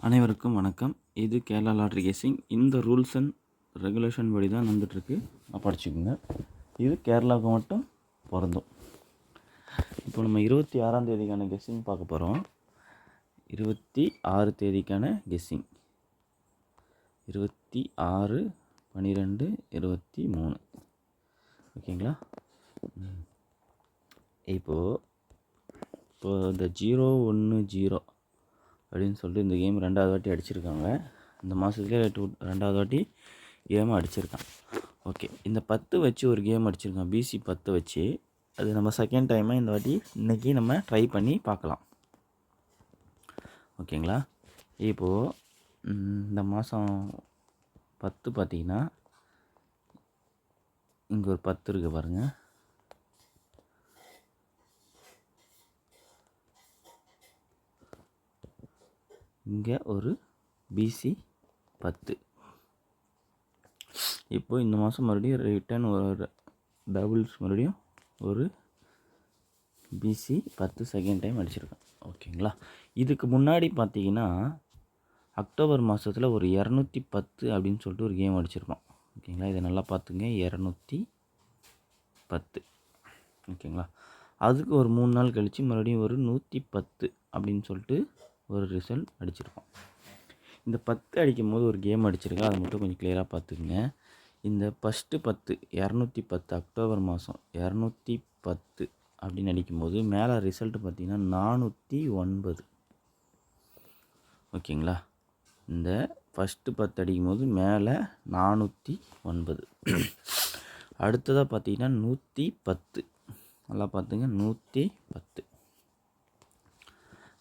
அனைவருக்கும் வணக்கம். இது கேரளா லாட்ரி கெஸ்ஸிங். இந்த ரூல்ஸ் அண்ட் ரெகுலேஷன் படி தான் நடந்துகிட்ருக்கு. படிச்சுக்கோங்க. இது கேரளாவுக்கு மட்டும் பொருந்தும். இப்போ நம்ம 26ஆம் தேதிக்கான கெஸ்ஸிங் பார்க்க போகிறோம். 26 தேதிக்கான கெஸ்ஸிங் 26/12/23. ஓகேங்களா? இப்போது இந்த 010 அப்படின்னு சொல்லிட்டு இந்த கேம் 2வது வாட்டி அடிச்சிருக்காங்க. இந்த மாதத்துலேயே 2வது வாட்டி கேம் அடிச்சிருக்கான். ஓகே, இந்த 10 வச்சு ஒரு கேம் அடிச்சிருக்கான். பிசி 10 வச்சு. அது நம்ம செகண்ட் டைமாக இந்த வாட்டி இன்றைக்கி நம்ம ட்ரை பண்ணி பார்க்கலாம். ஓகேங்களா? இப்போது இந்த மாதம் 10 பார்த்திங்கன்னா இங்கே ஒரு 10 இருக்குது பாருங்கள். இங்கே ஒரு பிசி 10. இப்போது இந்த மாதம் மறுபடியும் ரிட்டர்ன் ஒரு டபுள்ஸ் மறுபடியும் ஒரு பிசி 10 செகண்ட் டைம் அடிச்சிருக்கேன். ஓகேங்களா? இதுக்கு முன்னாடி பார்த்தீங்கன்னா அக்டோபர் மாதத்தில் ஒரு 210 அப்படின்னு சொல்லிட்டு ஒரு கேம் அடிச்சிருக்கோம். ஓகேங்களா? இதை நல்லா பார்த்துங்க. 210. ஓகேங்களா? அதுக்கு ஒரு 3 நாள் கழித்து மறுபடியும் ஒரு 110 அப்படின்னு சொல்லிட்டு ஒரு ரிசல்ட் அடிச்சிருக்கோம். இந்த 10 அடிக்கும் போது ஒரு கேம் அடிச்சிருக்கேன். அதை மட்டும் கொஞ்சம் கிளியராக பார்த்துக்குங்க. இந்த ஃபஸ்ட்டு 10 210 அக்டோபர் மாதம் 210 அப்படின்னு அடிக்கும்போது மேலே ரிசல்ட்டு பார்த்திங்கன்னா 409. ஓகேங்களா? இந்த ஃபஸ்ட்டு 10 அடிக்கும்போது மேலே 409. அடுத்ததாக பார்த்திங்கன்னா 110. நல்லா பார்த்துங்க. 110.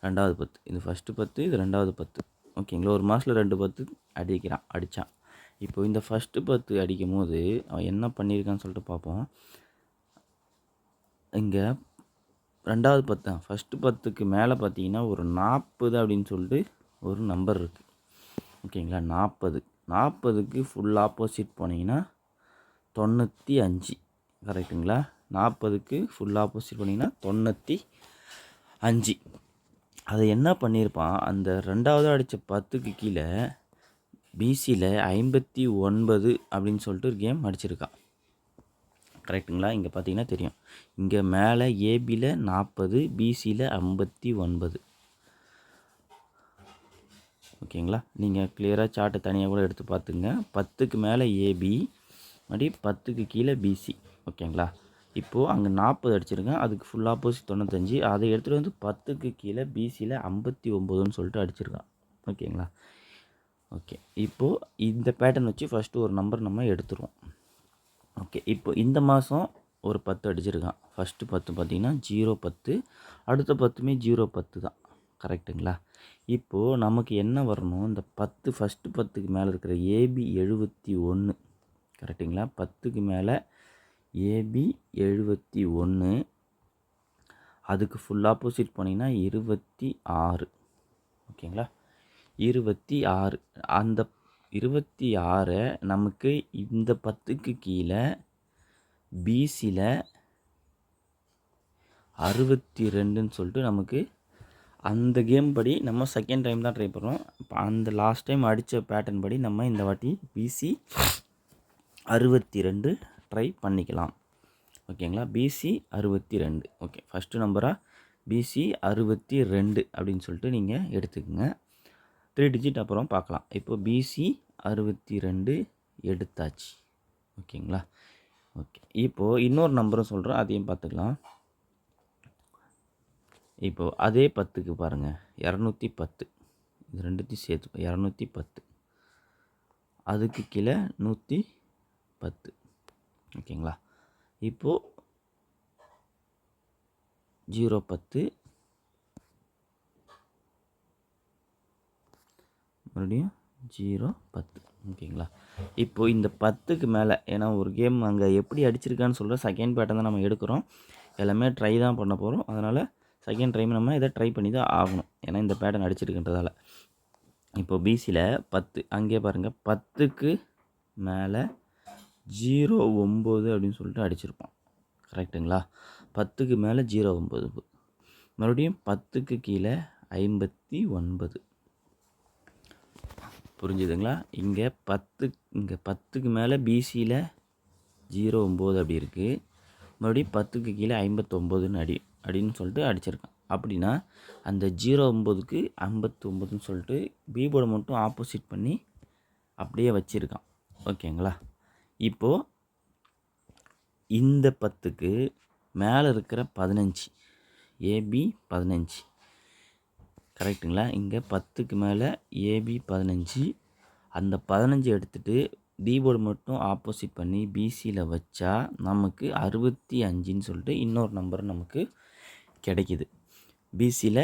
2வது 10. இது ஃபஸ்ட்டு 10, இது 2வது 10. ஓகேங்களா? ஒரு மாதத்தில் 2 10 அடித்தான். இப்போது இந்த ஃபஸ்ட்டு 10 அடிக்கும் போது அவன் என்ன பண்ணியிருக்கான்னு சொல்லிட்டு பார்ப்போம். இங்கே 2வது 10 தான். ஃபஸ்ட்டு 10க்கு மேலே பார்த்தீங்கன்னா ஒரு 40 அப்படின்னு சொல்லிட்டு ஒரு நம்பர் இருக்குது. ஓகேங்களா? 40க்கு ஃபுல் ஆப்போசிட் போனீங்கன்னா 95. கரெக்டுங்களா? 40க்கு ஃபுல் ஆப்போசிட் போனீங்கன்னா 95. அதை என்ன பண்ணியிருப்பான், அந்த 2வது அடித்த 10க்கு கீழே பிசியில் 59 அப்படின்னு சொல்லிட்டு ஒரு கேம் அடிச்சிருக்கான். கரெக்டுங்களா? இங்கே பார்த்தீங்கன்னா தெரியும். இங்கே மேலே ஏபியில் 40, பிசியில் 59. ஓகேங்களா? நீங்கள் கிளியராக சார்ட்டை தனியாக கூட எடுத்து பார்த்துங்க. 10க்கு மேலே ஏபி, மறுபடியும் 10க்கு கீழே பிசி. ஓகேங்களா? இப்போது அங்கே 40 அடிச்சிருக்கேன். அதுக்கு ஃபுல் ஆப்போசிட் 95. அதை எடுத்துகிட்டு வந்து 10க்கு கீழே பிசியில் 59ன்னு சொல்லிட்டு அடிச்சிருக்கான். ஓகேங்களா? ஓகே, இப்போது இந்த பேட்டர்ன் வச்சு ஃபஸ்ட்டு ஒரு நம்பர் நம்ம எடுத்துருவோம். ஓகே, இப்போ இந்த மாதம் ஒரு 10 அடிச்சிருக்கான். ஃபஸ்ட்டு 10 பார்த்திங்கன்னா 010. அடுத்த 10மே 010 தான். கரெக்டுங்களா? இப்போது நமக்கு என்ன வரணும், இந்த 10 ஃபஸ்ட்டு 10க்கு மேலே இருக்கிற ஏபி 71. கரெக்டுங்களா? 10க்கு மேலே ஏபி 71. அதுக்கு ஃபுல் ஆப்போசிட் போனீங்கன்னா 26. ஓகேங்களா? 26. அந்த 26 நமக்கு இந்த 10க்கு கீழே பிசியில் 62ன்னு சொல்லிட்டு நமக்கு அந்த கேம் படி நம்ம செகண்ட் டைம் தான் ட்ரை பண்ணுறோம். இப்போ அந்த லாஸ்ட் டைம் அடித்த பேட்டர்ன் படி நம்ம இந்த வாட்டி பிசி 62 ட்ரை பண்ணிக்கலாம். ஓகேங்களா? பிசி 62. ஓகே, ஃபஸ்ட்டு நம்பராக பிசி 62 அப்படின்னு சொல்லிட்டு நீங்கள் எடுத்துக்கோங்க. 3 டிஜிட் அப்புறம் பார்க்கலாம். இப்போ பிசி 62 எடுத்தாச்சு. ஓகேங்களா? ஓகே, இப்போது இன்னொரு நம்பரும் சொல்கிறோம், அதையும் பார்த்துக்கலாம். இப்போது அதே 10க்கு பாருங்கள் 210. இது ரெண்டுத்தையும் சேர்த்து 210. அதுக்கு கீழே 110. ஓகேங்களா? இப்போது 010 மறுபடியும் 010. ஓகேங்களா? இப்போது இந்த 10க்கு மேலே, ஏன்னா ஒரு கேம் அங்கே எப்படி அடிச்சிருக்கான்னு சொல்கிற செகண்ட் பேட்டர்ன் தான் நம்ம எடுக்கிறோம். எல்லாமே ட்ரை தான் பண்ண போகிறோம். அதனால் செகண்ட் டைம் நம்ம இதை ட்ரை பண்ணி தான் ஆகணும். ஏன்னா இந்த பேட்டர்ன் அடிச்சிருக்கின்றதால. இப்போது பிசியில் 10 அங்கே பாருங்கள். 10க்கு மேலே 09 அப்படின்னு சொல்லிட்டு அடிச்சிருப்போம். கரெக்டுங்களா? 10க்கு மேலே 09. மறுபடியும் 10க்கு கீழே 59. புரிஞ்சுதுங்களா? இங்கே 10க்கு மேலே பிசியில் 09 அப்படி இருக்குது. மறுபடியும் 10க்கு கீழே 59ன்னு அப்படின்னு சொல்லிட்டு அடிச்சிருக்கான். அப்படின்னா அந்த 09க்கு 59ன்னு சொல்லிட்டு பி போர்டை மட்டும் ஆப்போசிட் பண்ணி அப்படியே வச்சுருக்கான். ஓகேங்களா? இப்போது இந்த 10க்கு மேலே இருக்கிற 15 ஏபி 15 கரெக்டுங்களா? இங்கே 10க்கு மேலே ஏபி 15, அந்த 15 எடுத்துகிட்டு பி போர்டு மட்டும் ஆப்போசிட் பண்ணி பிசியில் வச்சா நமக்கு 65ன்னு சொல்லிட்டு இன்னொரு நம்பர் நமக்கு கிடைக்கிது. பிசியில்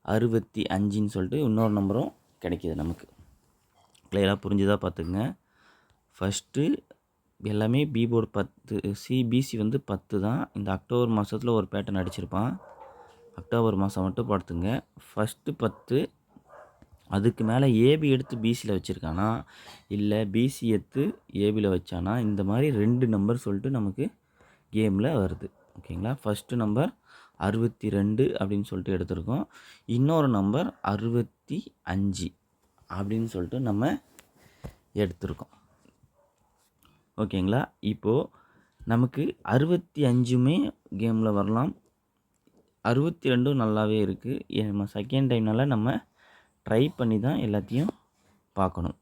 65ன்னு சொல்லிட்டு இன்னொரு நம்பரும் கிடைக்கிது நமக்கு. கிளியராக புரிஞ்சுதா பார்த்துக்குங்க. ஃபஸ்ட்டு எல்லாமே பி போர்டு 10 பிசி வந்து 10 தான். இந்த அக்டோபர் மாதத்தில் ஒரு பேட்டர்ன் அடிச்சிருப்பான். அக்டோபர் மாதம் மட்டும் பார்த்துங்க. ஃபஸ்ட்டு 10 அதுக்கு மேலே ஏபி எடுத்து பிசியில் வச்சுருக்கானா இல்லை பிசி எடுத்து ஏபியில் வச்சானா, இந்த மாதிரி 2 நம்பர் சொல்லிட்டு நமக்கு கேமில் வருது. ஓகேங்களா? ஃபஸ்ட்டு நம்பர் 62 அப்படின்னு சொல்லிட்டு எடுத்திருக்கோம். இன்னொரு நம்பர் 65 அப்படின்னு சொல்லிட்டு நம்ம எடுத்திருக்கோம். ஓகேங்களா? இப்போது நமக்கு 65மே கேமில் வரலாம். 62 நல்லாவே இருக்குது. நம்ம செகண்ட் டைம்னால நம்ம ட்ரை பண்ணி தான் எல்லாத்தையும் பார்க்கணும்.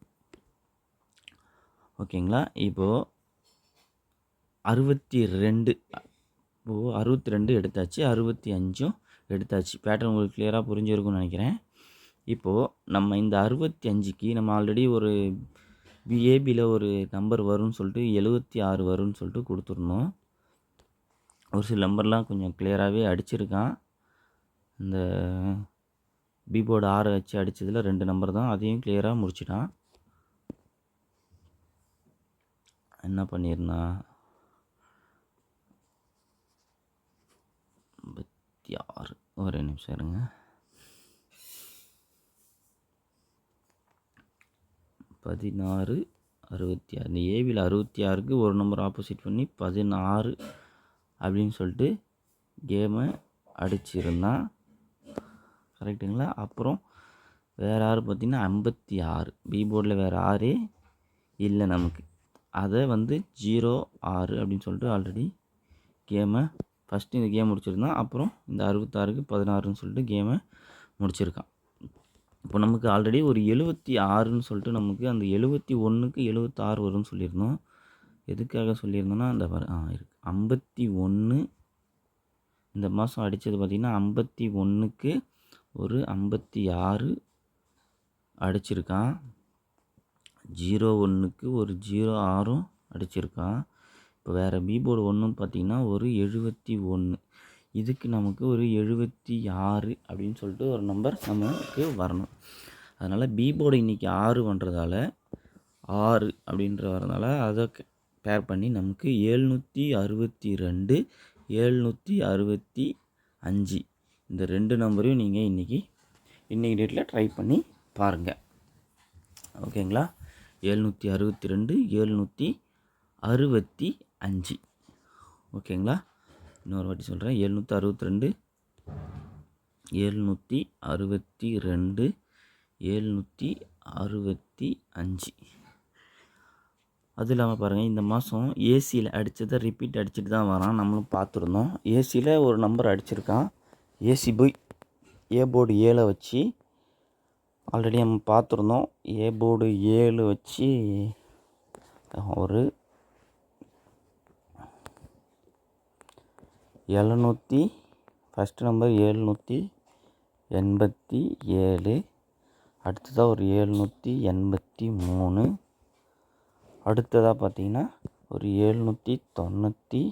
ஓகேங்களா? இப்போது 62 எடுத்தாச்சு, 65ம் எடுத்தாச்சு. பேட்டர்ன் உங்களுக்கு கிளியராக புரிஞ்சிருக்கும்னு நினைக்கிறேன். இப்போது நம்ம இந்த 65க்கு நம்ம ஆல்ரெடி ஒரு ஏபியில் ஒரு நம்பர் வரும்னு சொல்லிட்டு 76 வரும்னு சொல்லிட்டு கொடுத்துருந்தோம். ஒரு சில நம்பர்லாம் கொஞ்சம் கிளியராகவே அடிச்சிருக்கான். இந்த பி போர்டு 6 வச்சு அடித்ததில் 2 நம்பர் தான், அதையும் கிளியராக முடிச்சிட்டான். என்ன பண்ணியிருந்தான், 56 ஒரே நிமிஷம் இருங்க. 16 66 இந்த ஏபியில் 66க்கு ஒரு நம்பர் ஆப்போசிட் பண்ணி 16 அப்படின்னு சொல்லிட்டு கேமை அடிச்சிருந்தான். கரெக்டுங்களா? அப்புறம் வேறு 6 பார்த்திங்கன்னா 56. பி போர்டில் வேறு 6 இல்லை நமக்கு. அதை வந்து 06 அப்படின்னு சொல்லிட்டு ஆல்ரெடி கேமை ஃபஸ்ட்டு இந்த கேம் முடிச்சிருந்தான். அப்புறம் இந்த 66க்கு 16ன்னு சொல்லிட்டு கேமை முடிச்சிருக்கான். இப்போ நமக்கு ஆல்ரெடி ஒரு 76ன்னு சொல்லிட்டு நமக்கு அந்த 71க்கு 76 வரும்னு சொல்லியிருந்தோம். எதுக்காக சொல்லியிருந்தோன்னா அந்த இருக்குது 51 இந்த மாதம் அடித்தது பார்த்திங்கன்னா 51க்கு ஒரு 56 அடிச்சிருக்கான். 01க்கு ஒரு 06 அடிச்சிருக்கான். இப்போ வேறு பி போர்டு ஒன்றும் பார்த்திங்கன்னா ஒரு 71, இதுக்கு நமக்கு ஒரு 76 அப்படின்னு சொல்லிட்டு ஒரு நம்பர் நமக்கு வரணும். அதனால் பி போர்டு இன்றைக்கி 6 பண்ணுறதால 6 அப்படின்ற வரதால அதை பேர் பண்ணி நமக்கு 762 765 இந்த 2 நம்பரையும் நீங்கள் இன்றைக்கி டேட்டில் ட்ரை பண்ணி பாருங்கள். ஓகேங்களா? 762 765. ஓகேங்களா? இன்னொரு வாட்டி சொல்கிறேன். 762 762 765. அது இல்லாமல் பாருங்கள், இந்த மாதம் ஏசியில் அடித்ததை ரிப்பீட் அடிச்சுட்டு தான் வரான். நம்மளும் பார்த்துருந்தோம். ஏசியில் ஒரு நம்பர் அடிச்சிருக்கான். ஏசி போய் ஏ போர்டு 7 வச்சு ஆல்ரெடி நம்ம பார்த்துருந்தோம். ஏ போர்டு 7 வச்சு ஒரு 700 ஃபஸ்ட்டு நம்பர் 787, அடுத்ததாக ஒரு 783, அடுத்ததாக பார்த்திங்கன்னா ஒரு 793.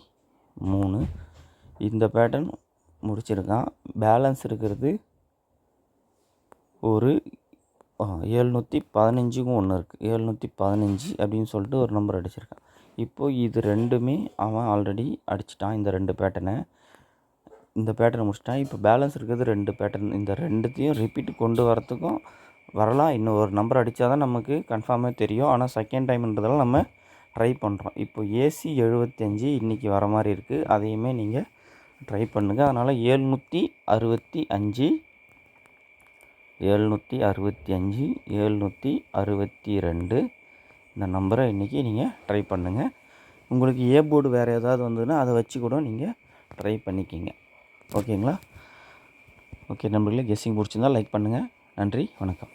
இந்த பேட்டர்ன் முடிச்சிருக்கான். பேலன்ஸ் இருக்கிறது ஒரு 715க்கும் ஒன்று இருக்குது. 715 அப்படின்னு சொல்லிட்டு ஒரு நம்பர் அடிச்சிருக்கான். இப்போது இது ரெண்டுமே அவன் ஆல்ரெடி அடிச்சிட்டான். இந்த 2 பேட்டர்னை முடிச்சிட்டான். இப்போ பேலன்ஸ் இருக்கிறது 2 பேட்டர்ன். இந்த 2த்தையும் ரிப்பீட் கொண்டு வரத்துக்கும் வரலாம். இன்னும் ஒரு நம்பர் அடித்தா தான் நமக்கு கன்ஃபார்மாக தெரியும். ஆனால் செகண்ட் டைம்ன்றதால நம்ம ட்ரை பண்ணுறோம். இப்போ ஏசி 75 இன்றைக்கி வர மாதிரி இருக்குது. அதையுமே நீங்கள் ட்ரை பண்ணுங்கள். அதனால் 765 765 762 இந்த நம்பரை இன்றைக்கி நீங்கள் ட்ரை பண்ணுங்கள். உங்களுக்கு ஏ போர்டு வேறு ஏதாவது வந்ததுன்னா அதை வச்சு கூட நீங்கள் ட்ரை பண்ணிக்கிங்க. ஓகேங்களா? ஓகே நண்பர்களே, கெஸ்ஸிங் பிடிச்சிருந்தால் லைக் பண்ணுங்கள். நன்றி, வணக்கம்.